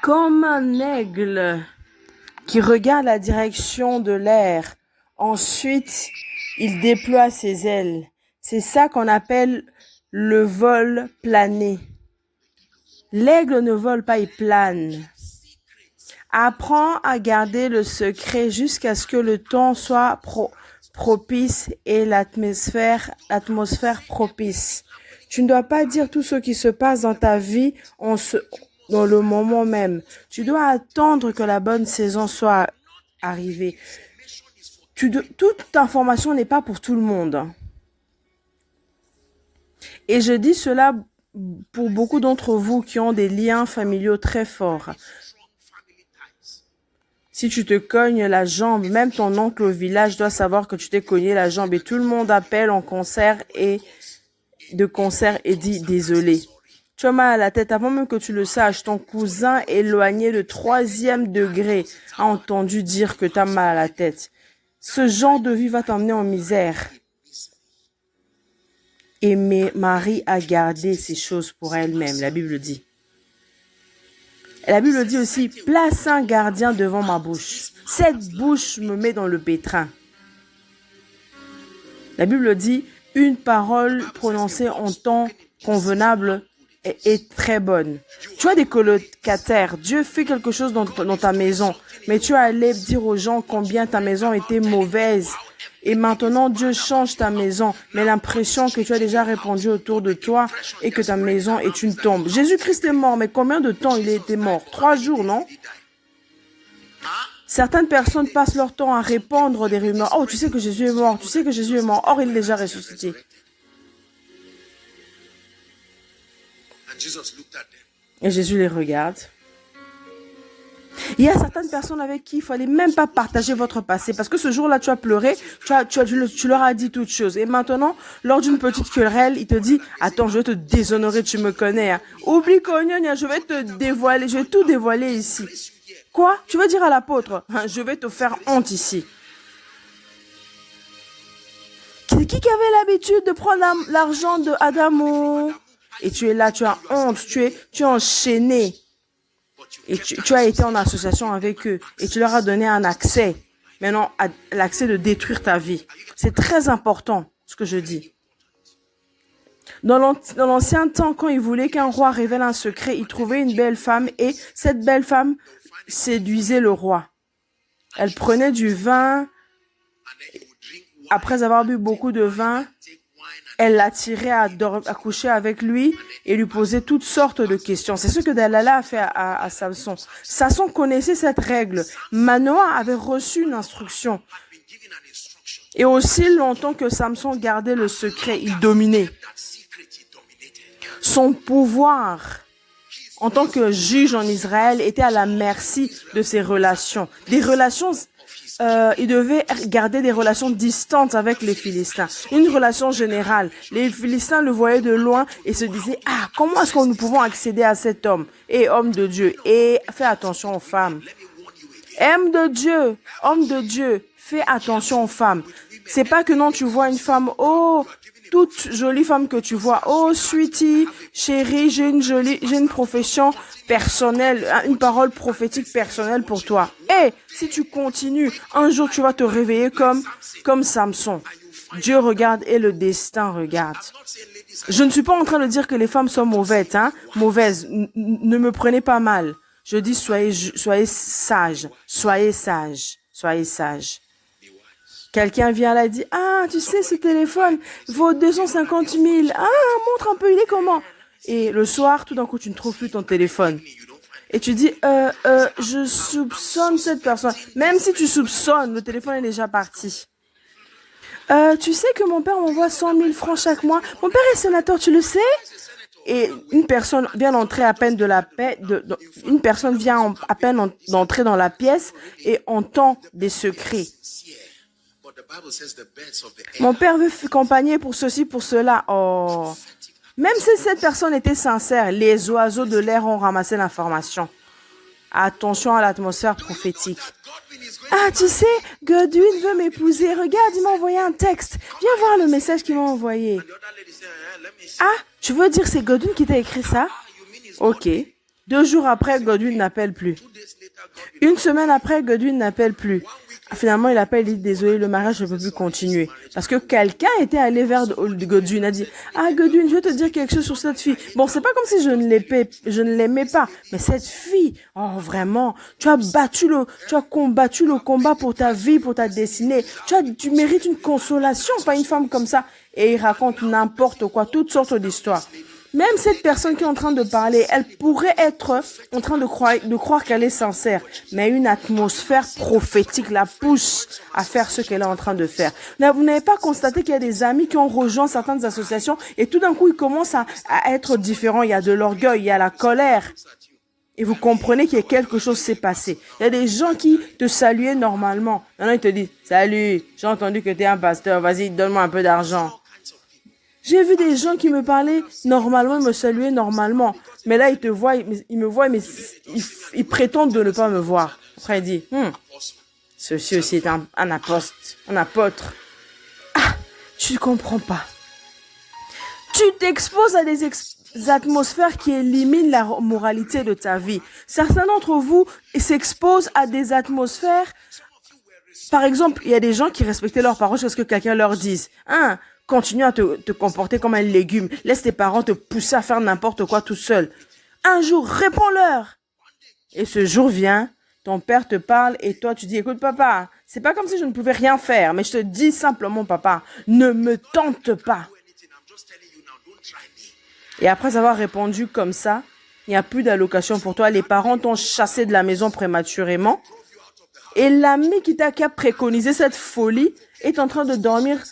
Comme un aigle qui regarde la direction de l'air. Ensuite, il déploie ses ailes. C'est ça qu'on appelle le vol plané. L'aigle ne vole pas, il plane. Apprends à garder le secret jusqu'à ce que le temps soit propice et l'atmosphère propice. Tu ne dois pas dire tout ce qui se passe dans ta vie dans le moment même. Tu dois attendre que la bonne saison soit arrivée. Toute information n'est pas pour tout le monde. Et je dis cela pour beaucoup d'entre vous qui ont des liens familiaux très forts. Si tu te cognes la jambe, même ton oncle au village doit savoir que tu t'es cogné la jambe et tout le monde appelle en concert et dit désolé. Tu as mal à la tête avant même que tu le saches. Ton cousin éloigné de 3e degré a entendu dire que tu as mal à la tête. Ce genre de vie va t'emmener en misère. Et Marie a gardé ces choses pour elle-même, la Bible dit. Et la Bible dit aussi, place un gardien devant ma bouche. Cette bouche me met dans le pétrin. La Bible dit, une parole prononcée en temps convenable est très bonne. Tu as des colocataires, Dieu fait quelque chose dans ta maison, mais tu allais dire aux gens combien ta maison était mauvaise. Et maintenant, Dieu change ta maison, mais l'impression que tu as déjà répandu autour de toi et que ta maison est une tombe. Jésus-Christ est mort, mais combien de temps il a été mort? 3 jours, non? Certaines personnes passent leur temps à répandre des rumeurs. Oh, tu sais que Jésus est mort, tu sais que Jésus est mort. Or, il est déjà ressuscité. Et Jésus les regarde. Il y a certaines personnes avec qui il ne fallait même pas partager votre passé. Parce que ce jour-là, tu as pleuré, tu leur as dit toutes choses. Et maintenant, lors d'une petite querelle, il te dit, attends, je vais te déshonorer, tu me connais. Hein. Oublie Cognonia, je vais te dévoiler, je vais tout dévoiler ici. Quoi? Tu veux dire à l'apôtre, je vais te faire honte ici. C'est qui avait l'habitude de prendre l'argent de Adamo? Et tu es là, tu as honte, tu es enchaîné. Et tu as été en association avec eux et tu leur as donné un accès, maintenant l'accès de détruire ta vie. C'est très important ce que je dis. Dans l'ancien temps, quand il voulait qu'un roi révèle un secret, il trouvait une belle femme et cette belle femme séduisait le roi. Elle prenait du vin, après avoir bu beaucoup de vin, elle l'attirait à coucher avec lui et lui posait toutes sortes de questions. C'est ce que Dalila a fait à Samson. Samson connaissait cette règle. Manoah avait reçu une instruction. Et aussi longtemps que Samson gardait le secret, il dominait. Son pouvoir en tant que juge en Israël était à la merci de ses relations. Des relations... il devait garder des relations distantes avec les Philistins. Une relation générale. Les Philistins le voyaient de loin et se disaient, ah, comment est-ce que nous pouvons accéder à cet homme? Et homme de Dieu. Et fais attention aux femmes. Homme de Dieu, homme de Dieu, fais attention aux femmes. C'est pas que non, tu vois une femme, oh, toute jolie femme que tu vois, oh, sweetie, chérie, j'ai une profession personnelle, une parole prophétique personnelle pour toi. Et si tu continues, un jour tu vas te réveiller comme Samson. Dieu regarde et le destin regarde. Je ne suis pas en train de dire que les femmes sont mauvaises, hein, mauvaises. Ne me prenez pas mal. Je dis soyez sages, soyez sages, soyez sages. Quelqu'un vient là et dit, ah, tu sais, ce téléphone vaut 250 000. Ah, montre un peu, il est comment? Et le soir, tout d'un coup, tu ne trouves plus ton téléphone. Et tu dis, je soupçonne cette personne. Même si tu soupçonnes, le téléphone est déjà parti. Tu sais que mon père m'envoie 100 000 francs chaque mois. Mon père est sénateur, tu le sais? Et une personne vient d'entrer à peine d'entrer dans la pièce et entend des secrets. Mon père veut accompagner pour ceci, pour cela. Oh. Même si cette personne était sincère, les oiseaux de l'air ont ramassé l'information. Attention à l'atmosphère prophétique. Ah, tu sais, Godwin veut m'épouser. Regarde, il m'a envoyé un texte. Viens voir le message qu'il m'a envoyé. Ah, tu veux dire c'est Godwin qui t'a écrit ça? Ok. 2 jours après, Godwin n'appelle plus. 1 semaine après, Godwin n'appelle plus. Finalement, il appelle, il dit désolé, le mariage ne peut plus continuer. Parce que quelqu'un était allé vers Godwin, a dit ah Godwin, je vais te dire quelque chose sur cette fille. Bon, c'est pas comme si je ne l'aimais pas, mais cette fille, oh vraiment, tu as combattu le combat pour ta vie, pour ta destinée. Tu mérites une consolation, pas une femme comme ça. Et il raconte n'importe quoi, toutes sortes d'histoires. Même cette personne qui est en train de parler, elle pourrait être en train de croire qu'elle est sincère, mais une atmosphère prophétique la pousse à faire ce qu'elle est en train de faire. Vous n'avez pas constaté qu'il y a des amis qui ont rejoint certaines associations et tout d'un coup, ils commencent à être différents. Il y a de l'orgueil, il y a la colère. Et vous comprenez qu'il y a quelque chose qui s'est passé. Il y a des gens qui te saluaient normalement. Maintenant, ils te disent « Salut, j'ai entendu que tu es un pasteur, vas-y, donne-moi un peu d'argent. » J'ai vu des gens qui me parlaient normalement, me saluaient normalement. Mais là, ils me voient, mais ils prétendent de ne pas me voir. Après, il dit, ceci aussi est un apôtre. Ah, tu ne comprends pas. Tu t'exposes à des atmosphères qui éliminent la moralité de ta vie. Certains d'entre vous s'exposent à des atmosphères. Par exemple, il y a des gens qui respectaient leurs paroles jusqu'à ce que quelqu'un leur dise, continue à te comporter comme un légume. Laisse tes parents te pousser à faire n'importe quoi tout seul. Un jour, réponds-leur. Et ce jour vient, ton père te parle et toi tu dis, écoute papa, c'est pas comme si je ne pouvais rien faire, mais je te dis simplement papa, ne me tente pas. Et après avoir répondu comme ça, il n'y a plus d'allocation pour toi. Les parents t'ont chassé de la maison prématurément. Et l'ami qui t'a préconisé cette folie est en train de dormir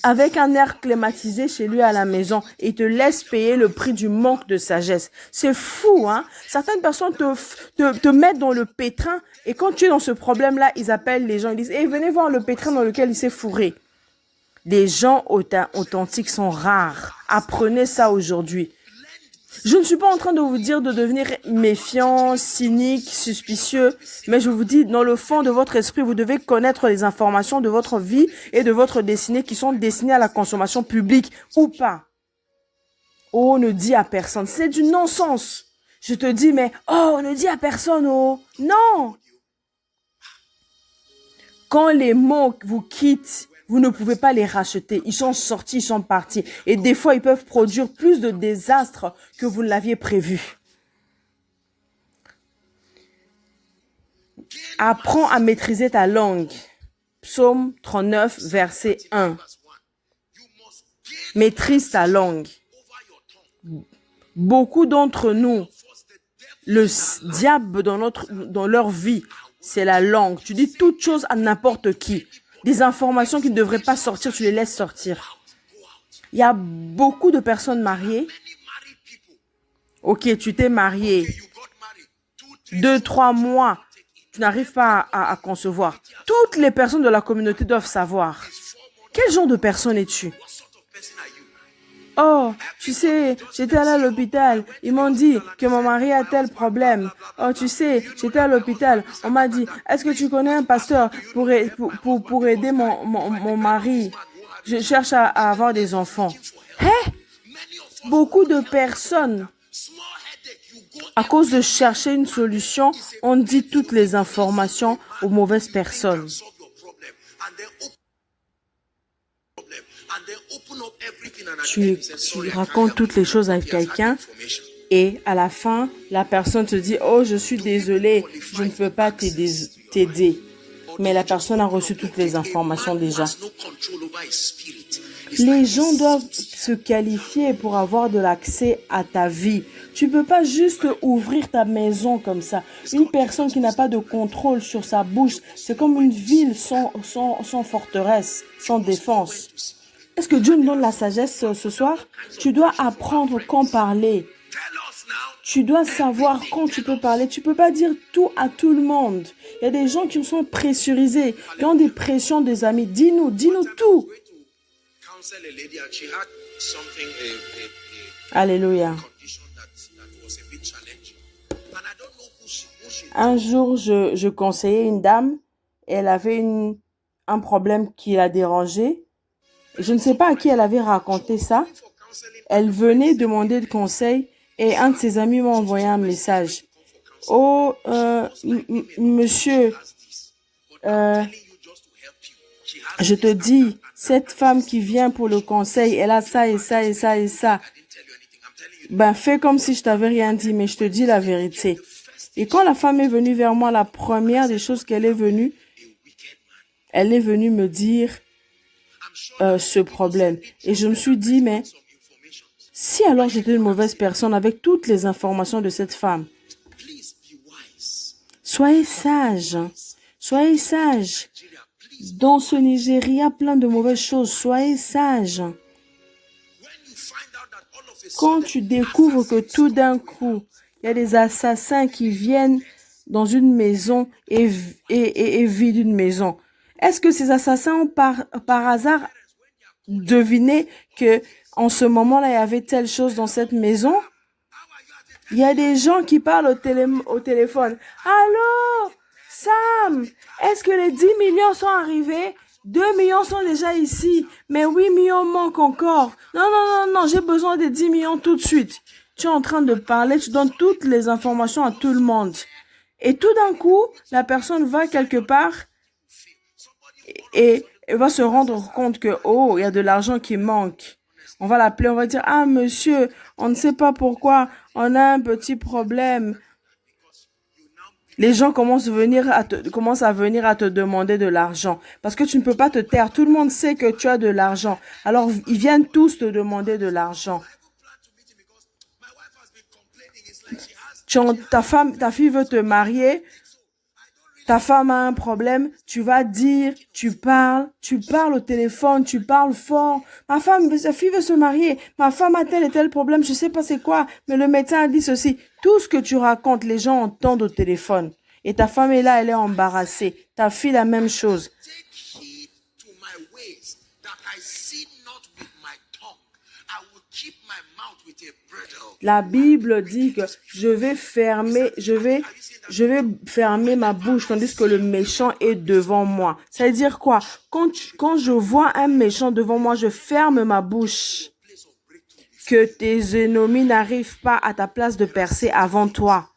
avec un air climatisé chez lui à la maison et te laisse payer le prix du manque de sagesse. C'est fou, hein? Certaines personnes te mettent dans le pétrin et quand tu es dans ce problème-là, ils appellent les gens, ils disent « Hey, venez voir le pétrin dans lequel il s'est fourré. » Des gens authentiques sont rares. Apprenez ça aujourd'hui. Je ne suis pas en train de vous dire de devenir méfiant, cynique, suspicieux, mais je vous dis, dans le fond de votre esprit, vous devez connaître les informations de votre vie et de votre destinée qui sont destinées à la consommation publique ou pas. Oh, ne dis à personne. C'est du non-sens. Je te dis, mais oh, ne dis à personne, oh. Non. Quand les mots vous quittent, vous ne pouvez pas les racheter. Ils sont sortis, ils sont partis. Et des fois, ils peuvent produire plus de désastres que vous ne l'aviez prévu. Apprends à maîtriser ta langue. Psaume 39, verset 1. Maîtrise ta langue. Beaucoup d'entre nous, le diable dans leur vie, c'est la langue. Tu dis toute chose à n'importe qui. Des informations qui ne devraient pas sortir, tu les laisses sortir. Il y a beaucoup de personnes mariées. Ok, tu t'es marié. 2-3 mois, tu n'arrives pas à concevoir. Toutes les personnes de la communauté doivent savoir. Quel genre de personne es-tu? Oh, tu sais, j'étais allée à l'hôpital. Ils m'ont dit que mon mari a tel problème. Oh, tu sais, j'étais à l'hôpital. On m'a dit, est-ce que tu connais un pasteur pour aider mon mari? Je cherche à avoir des enfants. Hein? Beaucoup de personnes, à cause de chercher une solution, on dit toutes les informations aux mauvaises personnes. Tu racontes toutes les choses à quelqu'un et à la fin, la personne te dit « Oh, je suis désolée, je ne peux pas t'aider. » Mais la personne a reçu toutes les informations déjà. Les gens doivent se qualifier pour avoir de l'accès à ta vie. Tu ne peux pas juste ouvrir ta maison comme ça. Une personne qui n'a pas de contrôle sur sa bouche, c'est comme une ville sans forteresse, sans défense. Est-ce que Dieu nous donne la sagesse ce soir? Tu dois apprendre quand parler. Tu dois savoir quand tu peux parler. Tu ne peux pas dire tout à tout le monde. Il y a des gens qui sont pressurisés, qui ont des pressions des amis. Dis-nous tout. Alléluia. Un jour, je conseillais une dame. Elle avait un problème qui la dérangeait. Je ne sais pas à qui elle avait raconté ça. Elle venait demander de conseil Et un de ses amis m'a envoyé un message. Oh, monsieur, je te dis, cette femme qui vient pour le conseil, elle a ça et ça et ça et ça. Ben, fais comme si je t'avais rien dit, mais je te dis la vérité. Et quand la femme est venue vers moi, la première des choses qu'elle est venue, elle est venue me dire ce problème. Et je me suis dit, mais si alors j'étais une mauvaise personne avec toutes les informations de cette femme, soyez sage, soyez sage. Dans ce Nigeria, plein de mauvaises choses, soyez sage. Quand tu découvres que tout d'un coup, il y a des assassins qui viennent dans une maison et vident une maison, est-ce que ces assassins ont par hasard deviné que en ce moment-là, il y avait telle chose dans cette maison? Il y a des gens qui parlent au téléphone. Allô, Sam, est-ce que les 10 millions sont arrivés? 2 millions sont déjà ici, mais 8 millions manquent encore. Non, non, non, non, j'ai besoin de 10 millions tout de suite. Tu es en train de parler, tu donnes toutes les informations à tout le monde. Et tout d'un coup, la personne va quelque part et va se rendre compte que, oh, il y a de l'argent qui manque. On va l'appeler, on va dire, ah, monsieur, on ne sait pas pourquoi, on a un petit problème. Les gens commencent à venir à te demander de l'argent. Parce que tu ne peux pas te taire. Tout le monde sait que tu as de l'argent. Alors, ils viennent tous te demander de l'argent. Ta fille veut te marier. Ta femme a un problème, tu vas dire, tu parles au téléphone, tu parles fort. Sa fille veut se marier, ma femme a tel et tel problème, je sais pas c'est quoi, mais le médecin a dit ceci. Tout ce que tu racontes, les gens entendent au téléphone. Et ta femme est là, elle est embarrassée. Ta fille, la même chose. La Bible dit que je vais fermer ma bouche tandis que le méchant est devant moi. Ça veut dire quoi? Quand je vois un méchant devant moi, je ferme ma bouche. Que tes ennemis n'arrivent pas à ta place de percée avant toi.